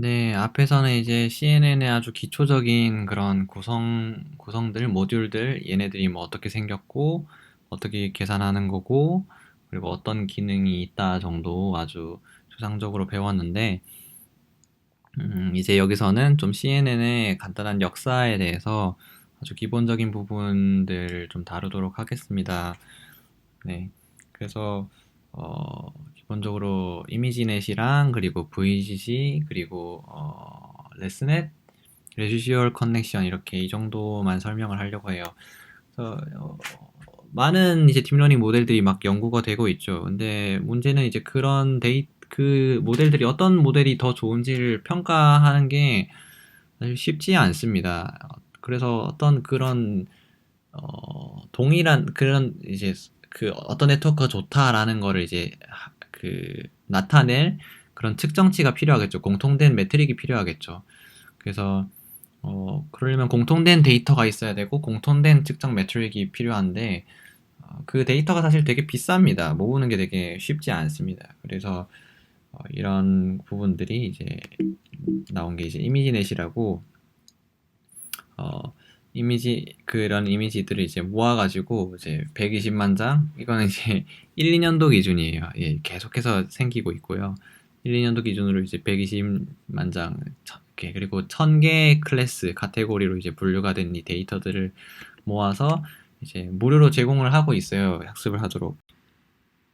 네, 앞에서는 이제 CNN의 아주 기초적인 그런 구성들, 모듈들, 얘네들이 뭐 어떻게 생겼고, 어떻게 계산하는 거고, 그리고 어떤 기능이 있다 정도 아주 추상적으로 배웠는데, 이제 여기서는 좀 CNN의 간단한 역사에 대해서 아주 기본적인 부분들 좀 다루도록 하겠습니다. 네. 그래서 기본적으로 이미지넷이랑 그리고 VGC 그리고 레스넷, 레지듀얼 커넥션 이렇게 이 정도만 설명을 하려고 해요. 그래서 많은 이제 딥러닝 모델들이 막 연구가 되고 있죠. 근데 문제는 이제 그 모델들이 어떤 모델이 더 좋은지를 평가하는 게 사실 쉽지 않습니다. 그래서 어떤 그런 동일한 그런 이제 그 어떤 네트워크가 좋다라는 거를 이제 나타낼 그런 측정치가 필요하겠죠. 공통된 매트릭이 필요하겠죠. 그래서 그러려면 공통된 데이터가 있어야 되고 공통된 측정 매트릭이 필요한데 그 데이터가 사실 되게 비쌉니다. 모으는 게 되게 쉽지 않습니다. 그래서 이런 부분들이 이제 나온 게 이제 이미지넷이라고 어, 그런 이미지들을 이제 모아가지고, 이제 120만 장? 이거는 이제 1, 2년도 기준이에요. 예, 계속해서 생기고 있고요. 1, 2년도 기준으로 이제 120만 장, 그리고 1000개 클래스, 카테고리로 이제 분류가 된 이 데이터들을 모아서 이제 무료로 제공을 하고 있어요. 학습을 하도록.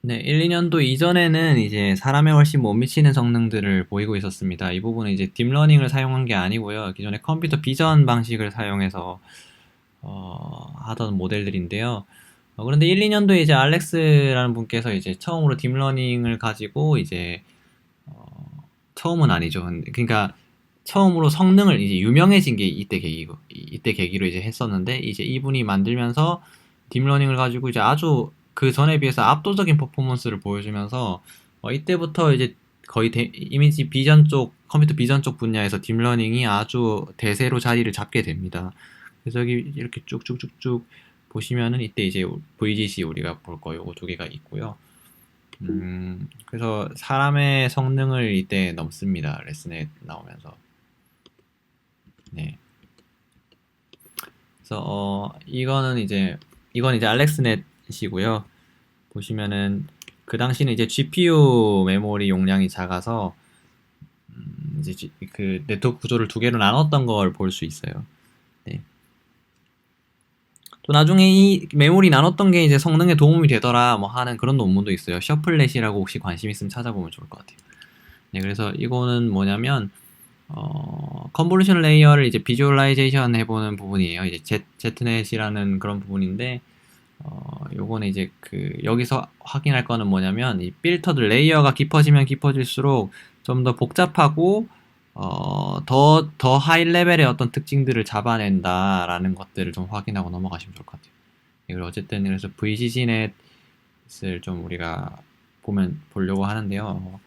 네, 1, 2년도 이전에는 이제 사람에 훨씬 못 미치는 성능들을 보이고 있었습니다. 이 부분은 이제 딥러닝을 사용한 게 아니고요. 기존에 컴퓨터 비전 방식을 사용해서 하던 모델들인데요. 그런데 1, 2년도에 이제 알렉스라는 분께서 이제 처음으로 딥러닝을 가지고 이제 처음은 아니죠. 그러니까 처음으로 성능을 이제 유명해진 게 이때 계기로 이제 했었는데 이제 이분이 만들면서 딥러닝을 가지고 이제 아주 그 전에 비해서 압도적인 퍼포먼스를 보여주면서 이때부터 이제 거의 이미지 비전 쪽, 컴퓨터 비전 쪽 분야에서 딥러닝이 아주 대세로 자리를 잡게 됩니다. 그래서 여기 이렇게 쭉쭉쭉쭉 보시면은 이때 이제 VGC 우리가 볼 거 요거 두 개가 있고요. 그래서 사람의 성능을 이때 넘습니다. 레슨에 나오면서. 네. 그래서 이건 이제 알렉스넷이고요. 보시면은 그 당시는 이제 GPU 메모리 용량이 작아서 이제 그 네트워크 구조를 두 개로 나눴던 걸 볼 수 있어요. 네. 또 나중에 이 메모리 나눴던 게 이제 성능에 도움이 되더라 뭐 하는 그런 논문도 있어요. 셔플렛이라고 혹시 관심 있으면 찾아보면 좋을 것 같아요. 네, 그래서 이거는 뭐냐면 컨볼루션 레이어를 이제 비주얼라이제이션 해보는 부분이에요. 이제 제트넷이라는 그런 부분인데, 요거는 이제 여기서 확인할 거는 뭐냐면, 이 필터들, 레이어가 깊어지면 깊어질수록 좀 더 복잡하고, 더 하이 레벨의 어떤 특징들을 잡아낸다라는 것들을 좀 확인하고 넘어가시면 좋을 것 같아요. 네, 그리고 어쨌든, 그래서 VGC넷을 좀 우리가 보려고 하는데요.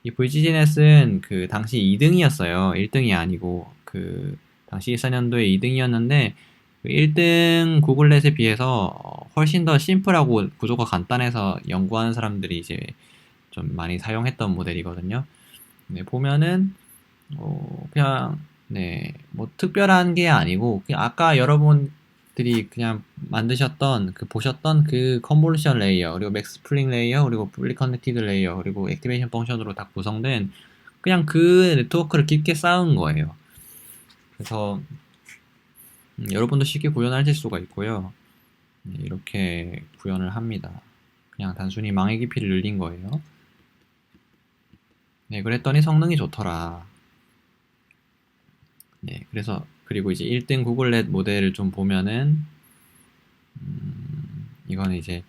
이 VGGNet은 그 당시 2등이었어요. 1등이 아니고 그 당시 14년도에 2등이었는데 그 1등 구글넷에 비해서 훨씬 더 심플하고 구조가 간단해서 연구하는 사람들이 이제 좀 많이 사용했던 모델이거든요. 네, 보면은 그냥 네, 뭐 특별한 게 아니고 그냥 아까 여러분들이 그냥 보셨던 그 컨볼루션 레이어 그리고 맥스 풀링 레이어 그리고 풀리 커넥티드 레이어 그리고 액티베이션 펑션으로 다 구성된 그냥 그 네트워크를 깊게 쌓은 거예요. 그래서 여러분도 쉽게 구현하실 수가 있고요. 네, 이렇게 구현을 합니다. 그냥 단순히 망의 깊이를 늘린 거예요. 네, 그랬더니 성능이 좋더라. 네, 그리고 이제 1등 구글넷 모델을 좀 보면은, 이거는 이제,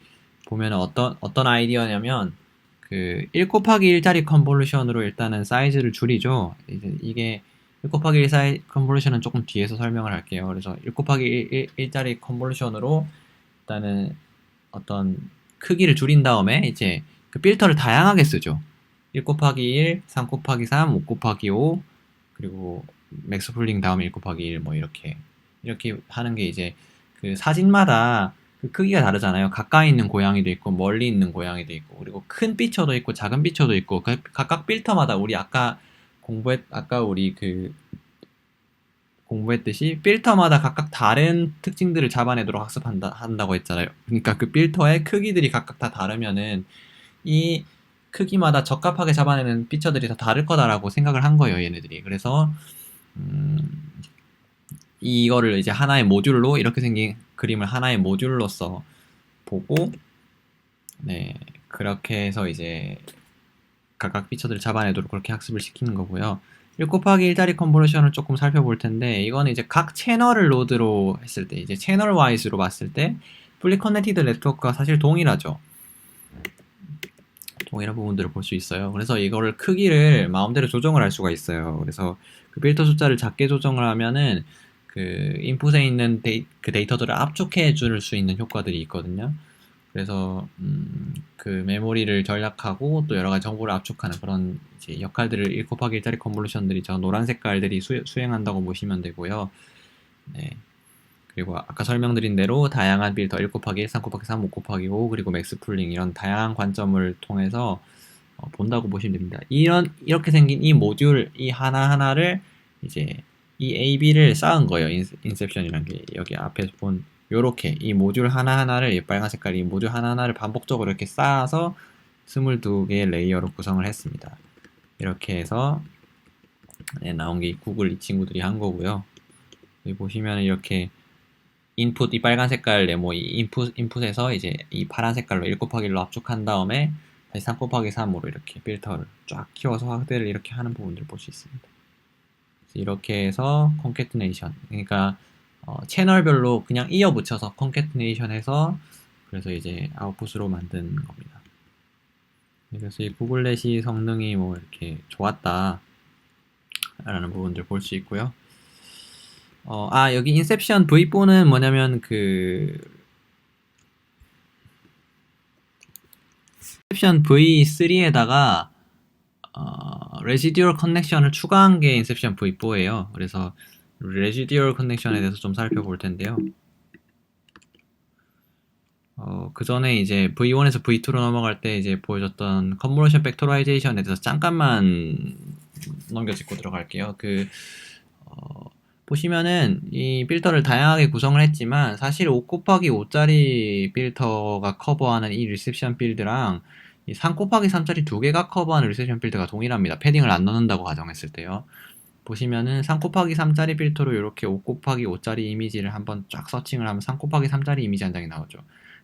보면은 어떤 아이디어냐면, 1 곱하기 1짜리 컨볼루션으로 일단은 사이즈를 줄이죠. 이제 이게 1 곱하기 1 컨볼루션은 조금 뒤에서 설명을 할게요. 그래서 1 곱하기 1짜리 컨볼루션으로 일단은 어떤 크기를 줄인 다음에 이제 그 필터를 다양하게 쓰죠. 1 곱하기 1, 3 곱하기 3, 5 곱하기 5, 그리고 맥스 풀링 다음에 1 곱하기 1 뭐 이렇게 하는 게 이제 그 사진마다 그 크기가 다르잖아요. 가까이 있는 고양이도 있고 멀리 있는 고양이도 있고 그리고 큰 피처도 있고 작은 피처도 있고 각각 필터마다 우리 아까 아까 우리 공부했듯이 필터마다 각각 다른 특징들을 잡아내도록 한다고 했잖아요. 그러니까 그 필터의 크기들이 각각 다 다르면은 이 크기마다 적합하게 잡아내는 피처들이 다 다를 거다라고 생각을 한 거예요, 얘네들이. 그래서 음, 이거를 이제 하나의 모듈로 이렇게 생긴 그림을 하나의 모듈로서 보고 네, 그렇게 해서 이제 각각 피처들을 잡아내도록 그렇게 학습을 시키는 거고요. 1 곱하기 1짜리 컨버전을 조금 살펴볼 텐데 이거는 이제 각 채널을 로드로 했을 때 이제 채널 와이즈로 봤을 때 풀리 커넥티드 네트워크가 사실 동일하죠. 동일한 부분들을 볼 수 있어요. 그래서 이거를 크기를 마음대로 조정을 할 수가 있어요. 그래서 그 필터 숫자를 작게 조정을 하면은 그 인풋에 있는 그 데이터들을 압축해 줄 수 있는 효과들이 있거든요. 그래서 그 메모리를 절약하고 또 여러 가지 정보를 압축하는 그런 이제 역할들을 1 곱하기 1짜리 컨볼루션들이 저 노란 색깔들이 수행한다고 보시면 되고요. 네. 그리고 아까 설명드린 대로 다양한 필터 1 곱하기 1, 3 곱하기 3, 5 곱하기 5 그리고 맥스 풀링 이런 다양한 관점을 통해서 본다고 보시면 됩니다. 이렇게 생긴 이 모듈 이 하나하나를 이제 이 AB를 쌓은 거예요. 인셉션이라는 게 여기 앞에서 본 요렇게 이 모듈 하나하나를 이 빨간 색깔 이 모듈 하나하나를 반복적으로 이렇게 쌓아서 22개의 레이어로 구성을 했습니다. 이렇게 해서 네, 나온 게 구글 이 친구들이 한 거고요. 여기 보시면 이렇게 인풋 이 빨간 색깔 네모 이 인풋에서 이제 이 파란 색깔로 1 곱하기 1로 압축한 다음에 다시 3 곱하기 3으로 이렇게 필터를 쫙 키워서 확대를 이렇게 하는 부분들을 볼 수 있습니다. 이렇게 해서 컨캐트네이션 그러니까 채널별로 그냥 이어 붙여서 컨캐트네이션 해서 그래서 이제 아웃풋으로 만든 겁니다. 그래서 이 구글넷이 성능이 뭐 이렇게 좋았다 라는 부분들 볼 수 있고요. 여기 인셉션 V4는 뭐냐면 인셉션 V3에다가 레지듀얼 커넥션을 추가한 게 인셉션 V4예요. 그래서 레지듀얼 커넥션에 대해서 좀 살펴볼 텐데요. 그 전에 이제 V1에서 V2로 넘어갈 때 이제 보여줬던 컨볼루션 팩토라이제이션에 대해서 잠깐만 넘겨짚고 들어갈게요. 보시면은 이 필터를 다양하게 구성을 했지만 사실 5 곱하기 5짜리 필터가 커버하는 이 리셉션 필드랑 이 3 곱하기 3짜리 두 개가 커버하는 리셉션 필드가 동일합니다. 패딩을 안 넣는다고 가정했을 때요. 보시면은 3 곱하기 3짜리 필터로 이렇게 5 곱하기 5짜리 이미지를 한번 쫙 서칭을 하면 3 곱하기 3짜리 이미지 한 장이 나오죠.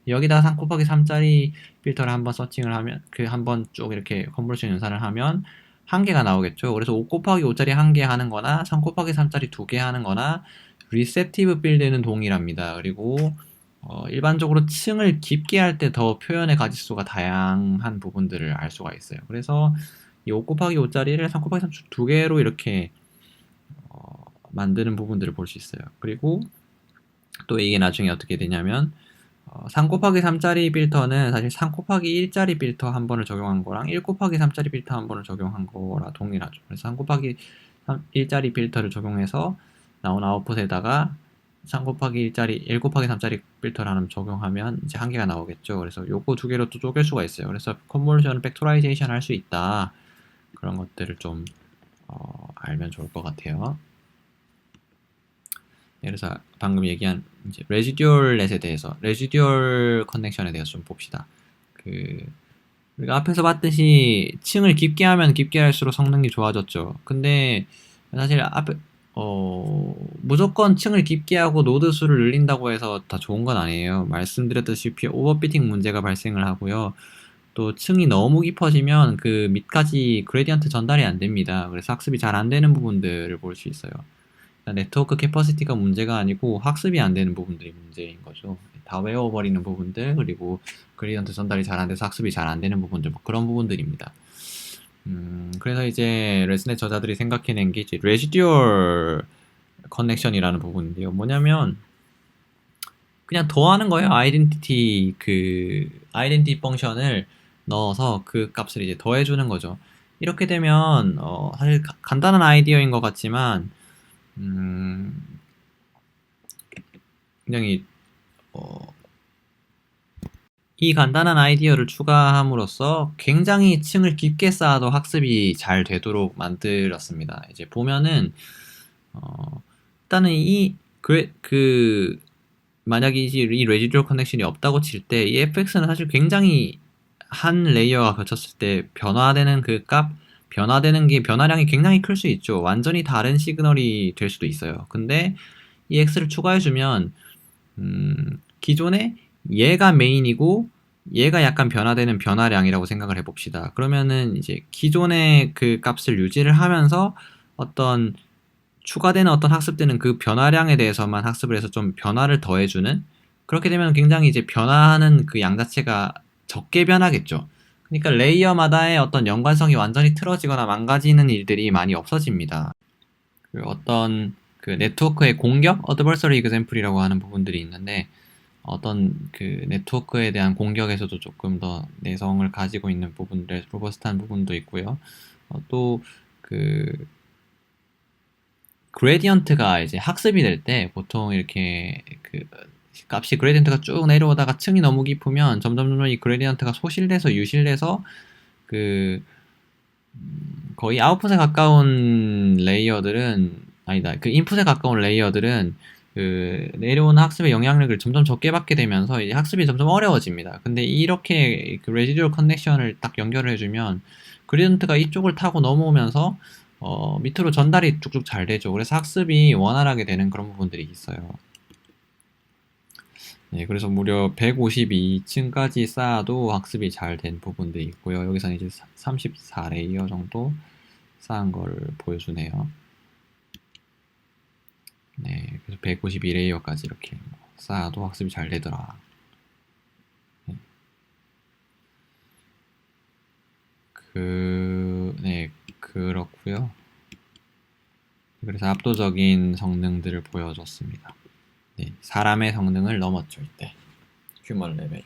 여기다가 3 곱하기 3짜리 필터를 한번 서칭을 하면 한번 쭉 이렇게 컨버전 연산을 하면 한 개가 나오겠죠. 그래서 5 곱하기 5짜리 한 개 하는 거나 3 곱하기 3짜리 두 개 하는 거나 리셉티브 빌드는 동일합니다. 그리고 일반적으로 층을 깊게 할 때 더 표현의 가짓수가 다양한 부분들을 알 수가 있어요. 그래서 이 5 곱하기 5짜리를 3 곱하기 3 두 개로 이렇게 만드는 부분들을 볼 수 있어요. 그리고 또 이게 나중에 어떻게 되냐면 3 곱하기 3짜리 필터는 사실 3 곱하기 1짜리 필터 한 번을 적용한 거랑 1 곱하기 3짜리 필터 한 번을 적용한 거라 동일하죠. 그래서 3 곱하기 1짜리 필터를 적용해서 나온 아웃풋에다가 3 곱하기 1짜리 1 곱하기 3짜리 필터를 하나 적용하면 이제 한 개가 나오겠죠. 그래서 요거 두 개로 또 쪼갤 수가 있어요. 그래서 컨볼루션 팩토라이제이션 할 수 있다. 그런 것들을 좀 알면 좋을 것 같아요. 그래서 방금 얘기한 이제 레지듀얼 넷에 대해서 레지듀얼 커넥션에 대해서 좀 봅시다. 우리가 앞에서 봤듯이 층을 깊게 하면 깊게 할수록 성능이 좋아졌죠. 근데 사실 무조건 층을 깊게 하고 노드 수를 늘린다고 해서 다 좋은 건 아니에요. 말씀드렸다시피 오버피팅 문제가 발생을 하고요. 또 층이 너무 깊어지면 그 밑까지 그레디언트 전달이 안 됩니다. 그래서 학습이 잘 안 되는 부분들을 볼 수 있어요. 네트워크 캐퍼시티가 문제가 아니고 학습이 안 되는 부분들이 문제인 거죠. 다 외워버리는 부분들 그리고 그레디언트 전달이 잘 안 돼서 학습이 잘 안 되는 부분들 뭐 그런 부분들입니다. 그래서 이제 레스넷 저자들이 생각해낸 게 이제 레지듀얼 커넥션이라는 부분인데요. 뭐냐면 그냥 더하는 거예요. 아이덴티티 펑션을 넣어서 그 값을 이제 더해주는 거죠. 이렇게 되면 사실 간단한 아이디어인 것 같지만 굉장히 이 간단한 아이디어를 추가함으로써 굉장히 층을 깊게 쌓아도 학습이 잘 되도록 만들었습니다. 이제 보면은 일단은 만약에 이 레지듀얼 커넥션이 없다고 칠 때 이 fx는 사실 굉장히 한 레이어가 거쳤을 때 변화되는 변화되는 게 변화량이 굉장히 클 수 있죠. 완전히 다른 시그널이 될 수도 있어요. 근데 이 x를 추가해주면 기존에 얘가 메인이고 얘가 약간 변화되는 변화량이라고 생각을 해봅시다. 그러면은 이제 기존의 그 값을 유지를 하면서 어떤 추가되는 어떤 학습들은 그 변화량에 대해서만 학습을 해서 좀 변화를 더해주는, 그렇게 되면 굉장히 이제 변화하는 그 양 자체가 적게 변하겠죠. 그러니까 레이어마다의 어떤 연관성이 완전히 틀어지거나 망가지는 일들이 많이 없어집니다. 그 어떤 그 네트워크의 공격, adversary example이라고 하는 부분들이 있는데, 어떤 그 네트워크에 대한 공격에서도 조금 더 내성을 가지고 있는 부분들, 로버스트한 부분도 있고요. 또그 그레디언트가 이제 학습이 될 때 보통 이렇게 그 값이 그레디언트가 쭉 내려오다가 층이 너무 깊으면 점점 이 그레디언트가 소실돼서 유실돼서 그 거의 아웃풋에 가까운 레이어들은, 아니다, 그 인풋에 가까운 레이어들은 그 내려오는 학습의 영향력을 점점 적게 받게 되면서 이제 학습이 점점 어려워집니다. 근데 이렇게 그 레지듀얼 커넥션을 딱 연결을 해주면 그레디언트가 이쪽을 타고 넘어오면서 밑으로 전달이 쭉쭉 잘 되죠. 그래서 학습이 원활하게 되는 그런 부분들이 있어요. 네, 그래서 무려 152층까지 쌓아도 학습이 잘 된 부분들이 있고요. 여기서는 이제 34레이어 정도 쌓은 걸 보여주네요. 네, 그래서 152레이어까지 이렇게 쌓아도 학습이 잘 되더라. 네, 그렇고요. 그래서 압도적인 성능들을 보여줬습니다. 네, 사람의 성능을 넘었죠, 이때. 휴먼 레벨.